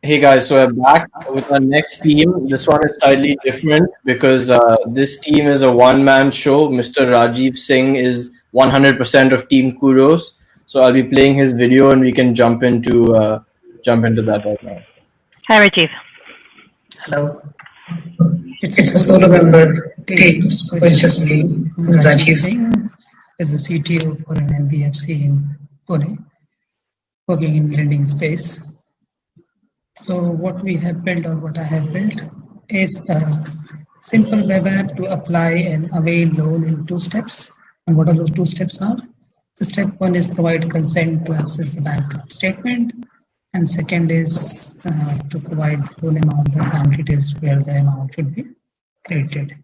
Hey guys, so we're back with our next team. This one is slightly different because this team is a one-man show. Mr. Rajiv Singh is 100% of Team Kudos. So I'll be playing his video, and we can jump into that right now. Hi, Rajiv. Hello. It's a solo member team, so it's just me, Rajiv Singh, as the CTO for an NBFC in Pune, working in lending space. So what we have built or what I have built is a simple web app to apply and avail loan in 2 steps. And what are those 2 steps are? So step one is provide consent to access the bank statement. And second is to provide loan amount and bank details where the amount should be credited.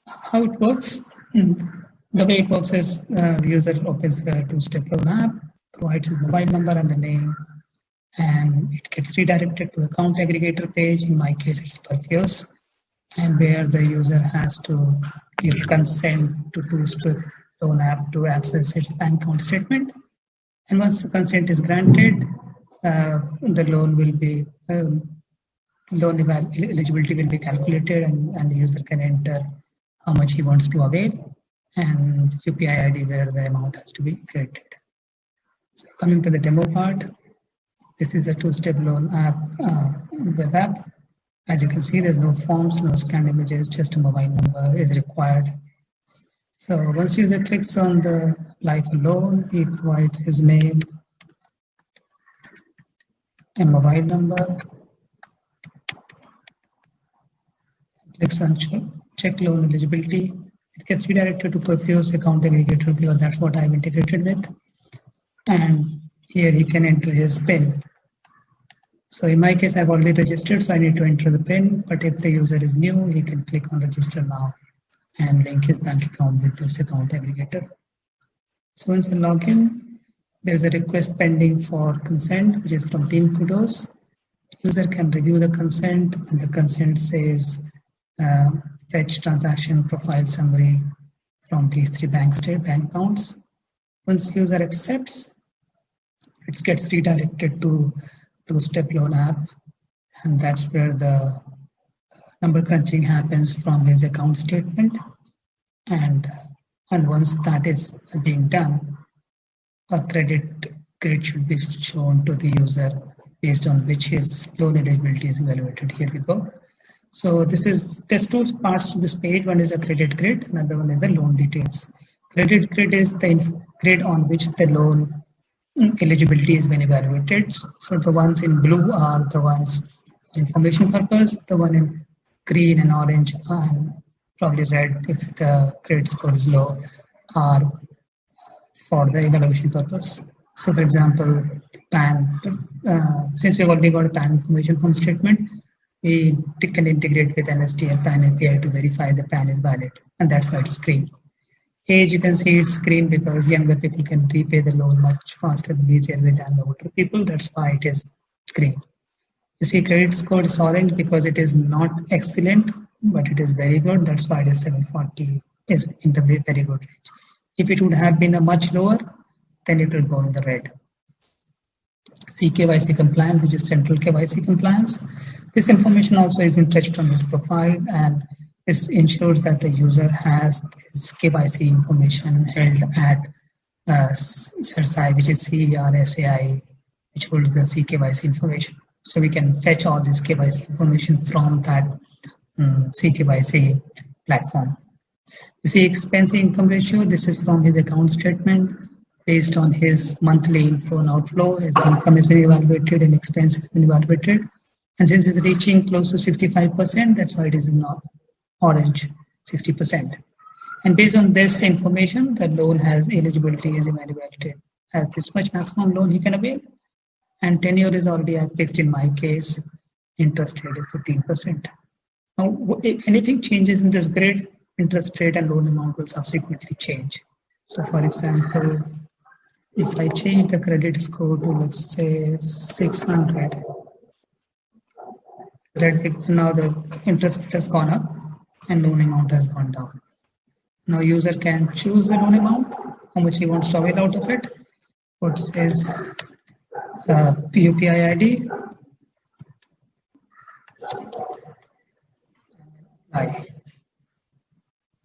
How it works? The way it works is the user opens the two-step loan app, provides his mobile number and the name, and it gets redirected to account aggregator page. In my case, it's Perfios, and where the user has to give consent to two-step loan app to access its bank account statement. And once the consent is granted, the loan will be loan eligibility will be calculated, and the user can enter how much he wants to avail and UPI ID where the amount has to be credited. So coming to the demo part, this is a two-step loan app, web app. As you can see, there's no forms, no scanned images, just a mobile number is required. So once user clicks on the apply for loan, he provides his name and mobile number, clicks on check loan eligibility. It gets redirected to Perfios account aggregator because that's what I've integrated with. And here he can enter his PIN. So in my case, I've already registered, so I need to enter the PIN. But if the user is new, he can click on register now and link his bank account with this account aggregator. So once you log in, there's a request pending for consent, which is from Team Kudos. User can review the consent, and the consent says fetch transaction profile summary from these three bank accounts. Once user accepts, it gets redirected to two-step loan app, and that's where the number crunching happens from his account statement. And once that is being done, a credit grid should be shown to the user based on which his loan eligibility is evaluated. Here we go. So there's two parts to this page. One is a credit grid, another one is the loan details. Credit grid is the grid on which the loan eligibility has been evaluated. So the ones in blue are the ones for information purpose. The one in green and orange and probably red, if the credit score is low, are for the evaluation purpose. So for example, PAN, since we've already got a PAN information from statement, we can integrate with NSTL PAN API to verify the PAN is valid, and that's why it's green. Age, you can see it's green because younger people can repay the loan much faster and easier than the older people. That's why it is green. You see credit score is orange because it is not excellent, but it is very good. That's why it is 740, is in the very good range. If it would have been a much lower, then it will go in the red. CKYC compliance, which is central KYC compliance. This information also has been touched on this profile, and this ensures that the user has his KYC information held at CERSAI, which is CERSAI, which holds the CKYC information. So we can fetch all this KYC information from that CKYC platform. You see expense income ratio, this is from his account statement. Based on his monthly inflow and outflow, his income has been evaluated and expense has been evaluated. And since it's reaching close to 65%, that's why it is not orange, 60%. And based on this information, the loan has eligibility is evaluated as this much maximum loan he can avail. And tenure is already fixed in my case. Interest rate is 15%. Now, if anything changes in this grid, interest rate and loan amount will subsequently change. So for example, if I change the credit score to, let's say, 600, now the interest rate has gone up and loan amount has gone down. Now user can choose the loan amount, how much he wants to avail out of it, what is the UPI ID, Apply.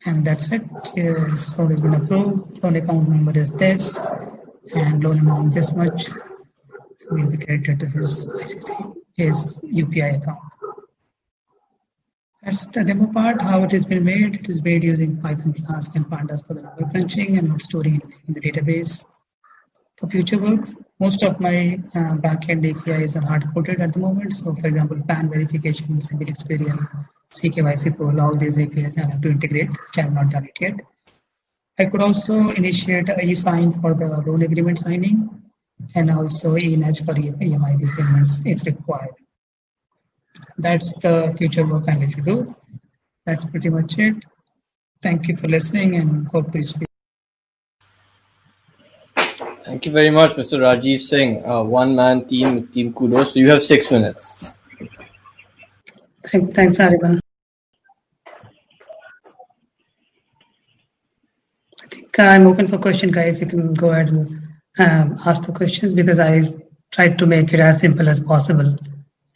And that's it. Yes, loan has been approved. Loan account number is this, and loan amount this much. So will be credited to his ICC, his UPI account. That's the demo part. How it has been made. It is made using Python Flask and Pandas for the number crunching and not storing anything in the database. For future works, most of my backend APIs are hard coded at the moment. So, for example, PAN verification, Civil Experience, CKYC Pro, all these APIs I have to integrate, which I have not done it yet. I could also initiate a e-sign for the loan agreement signing and also e-nudge for EMI payments if required. That's the future work I need to do. That's pretty much it. Thank you for listening and hope to speak. Thank you very much, Mr. Rajiv Singh. One-man team, Team Kudos. So you have 6 minutes. Thanks, Ariban. I think I'm open for question, guys. You can go ahead and ask the questions because I tried to make it as simple as possible.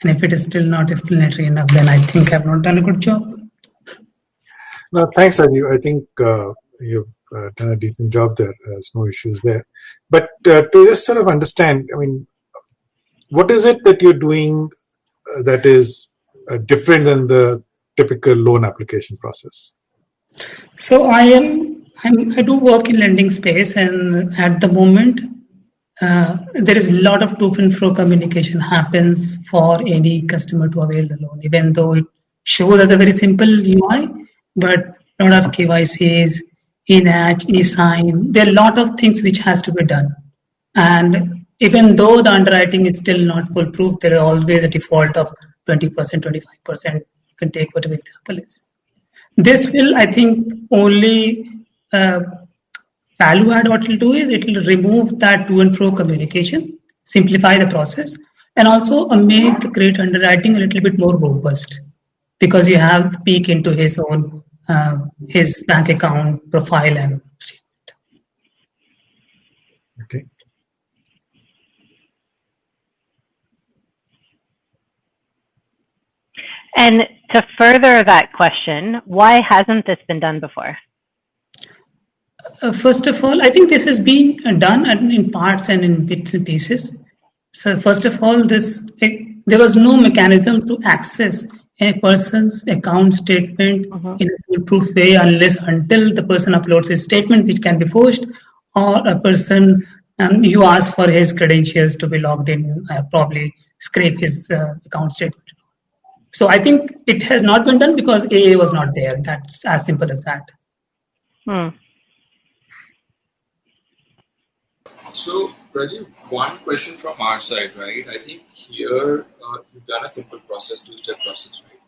And if it is still not explanatory enough, then I think I've not done a good job. No, thanks, Rajiv. I think you've done a decent job there. There's no issues there. But to just sort of understand, I mean, what is it that you're doing that is different than the typical loan application process? So I do work in lending space, and at the moment, there is a lot of to and fro communication happens for any customer to avail the loan, even though it shows as a very simple UI, but a lot of KYCs, e-nudge, e-sign, there are a lot of things which has to be done. And even though the underwriting is still not foolproof, there is always a default of 20%, 25%. You can take whatever example is. This will, I think, only value add what it will do is it will remove that to and fro communication, simplify the process, and also make the credit underwriting a little bit more robust because you have to peek into his own his bank account profile and statement. Okay. And to further that question, why hasn't this been done before? First of all, I think this has been done in parts and in bits and pieces. So first of all, there was no mechanism to access a person's account statement in a foolproof way until the person uploads his statement, which can be forged, or a person you ask for his credentials to be logged in, probably scrape his account statement. So I think it has not been done because AA was not there. That's as simple as that. So, Rajiv, one question from our side, right? I think here you've done a simple process, two-step process, right?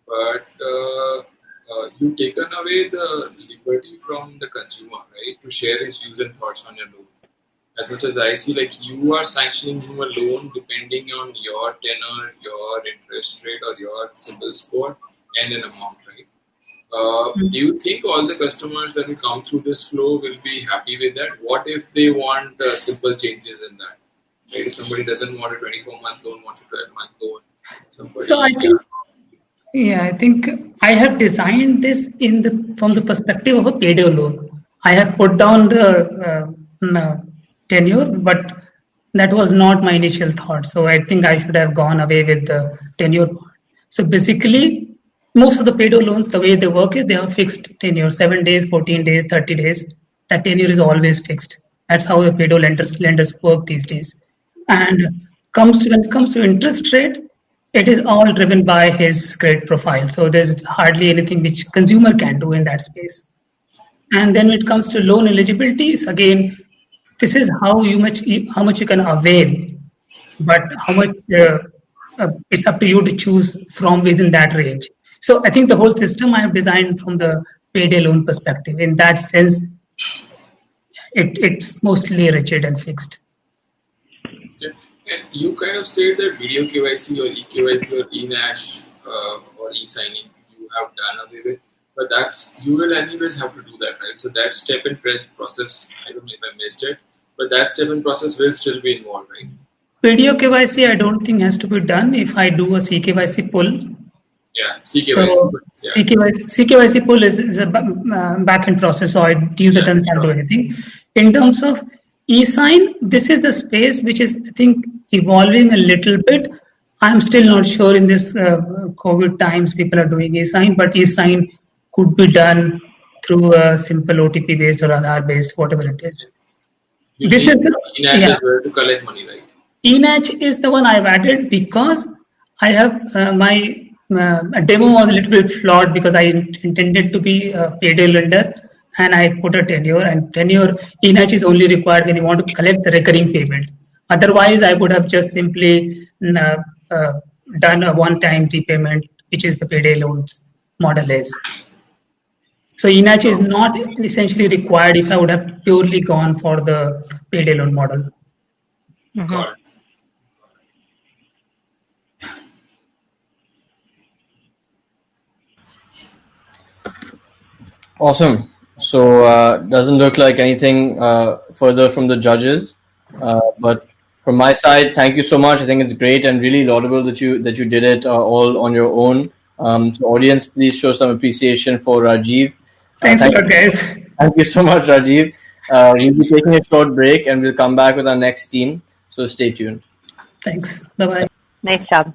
But you've taken away the liberty from the consumer, right, to share his views and thoughts on your loan. As much as I see, like you are sanctioning him a loan depending on your tenor, your interest rate, or your CIBIL score and an amount, right? Do you think all the customers that will come through this flow will be happy with that? What if they want simple changes in that? Right? If somebody doesn't want a 24-month loan, wants a 12-month loan. So I think I have designed this from the perspective of a payday loan. I have put down the tenure, but that was not my initial thought. So I think I should have gone away with the tenure part. So basically, most of the payday loans, the way they work is they have fixed tenure, 7 days, 14 days, 30 days. That tenure is always fixed. That's how the payday lenders work these days. And when it comes to interest rate, it is all driven by his credit profile. So there's hardly anything which consumer can do in that space. And then when it comes to loan eligibilities, again, this is how much you can avail, but how much it's up to you to choose from within that range. So I think the whole system I have designed from the payday loan perspective. In that sense, it's mostly rigid and fixed. Okay. And you kind of said that video KYC or eKYC or eNash or e-signing you have done away with, but you will anyways have to do that, right? So that step in process, I don't know if I missed it, but that step in process will still be involved, right? Video KYC I don't think has to be done if I do a CKYC pull. Yeah, CKYC. So Yeah. CKYC pull is a back-end process, so user doesn't have to do anything. In terms of e-sign, this is the space which is, I think, evolving a little bit. I'm still not sure in this COVID times people are doing e-sign, but e-sign could be done through a simple OTP based or Aadhaar based, whatever it is. You This need is the, in-app yeah. as well to collect money, right? eNACH is the one I've added because I have my demo was a little bit flawed because I intended to be a payday lender and I put a tenure, and tenure eNACH is only required when you want to collect the recurring payment. Otherwise, I would have just simply done a one-time repayment, which is the payday loans model is. So eNACH is not essentially required if I would have purely gone for the payday loan model. Got it. Awesome. So doesn't look like anything further from the judges, but from my side, thank you so much. I think it's great and really laudable that you did it all on your own. So audience, please show some appreciation for Rajiv. Thanks a lot, guys. Thank you so much, Rajiv. We'll be taking a short break and we'll come back with our next team. So stay tuned. Thanks. Bye-bye. Nice job.